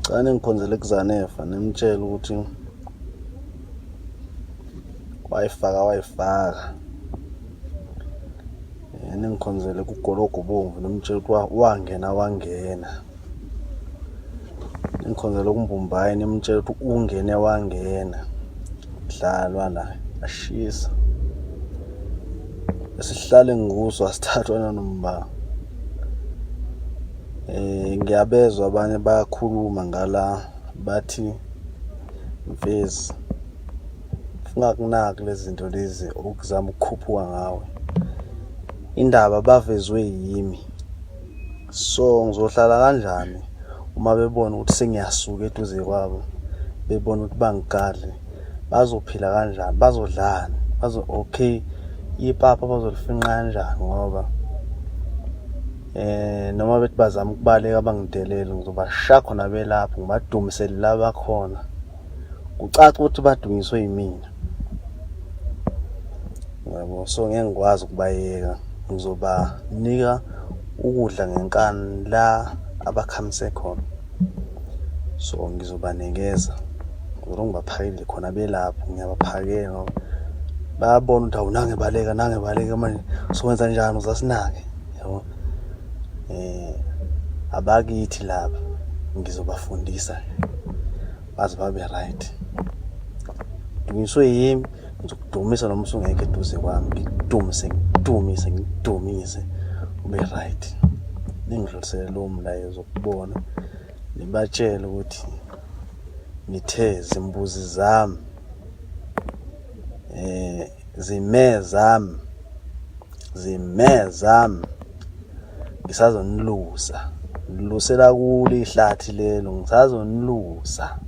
Cha ningikhonzele uzanefa nimtshela ukuthi wayifaka ningikhonzele kugologo bomvu nimtshela ukuthi wangena ningikhonzele kumbumbayi nimtshela ukuthi ungene wangena dlalwa la ashisa esihlale nguso asithathwa nanomba. Ngiyabezwa abanye bayakhuluma ngala bathi mfezi ungakunaki lezi zinto lezi okuzama ukukhuphuka ngawe, indaba bavezwe yimi, so ngizohlala kanjani uma bebona ukuthi sengiyasuka eduze kwabo, bebona ukuthi bangigadle, bazophila kanjani, bazodlani, okay ipapa bazolifinqa kanjani ngoba noma bethi bazama ukubaleka bangidelele ngizobashaya khona belapho ngibadumisele la bakhona kucaca ukuthi badunyiswe yimina yabo. So ngeke ngikwazi ukubayeka, ngizobanika ukudla ngenkani la abakhamise khona, so ngizobanikeza ngizobaphakela khona belapho, ngiyabaphakela ngoba bayabona ukuthi awu nangebaleka manje sokwenza njani uzasinake yabo. Abakithi laba ngizobafundisa baze babe right. Dunyiswe yimi ngizokudumisa noma usungekho eduze kwami, ngikudumise ube right. Ningidlulisele lo mlayezo ukubona nibatshele ukuthi ngithe zimbuzi zami zime zami ngisazonilusa, nilusela kulo ihlathi lelo ngisazonilusa.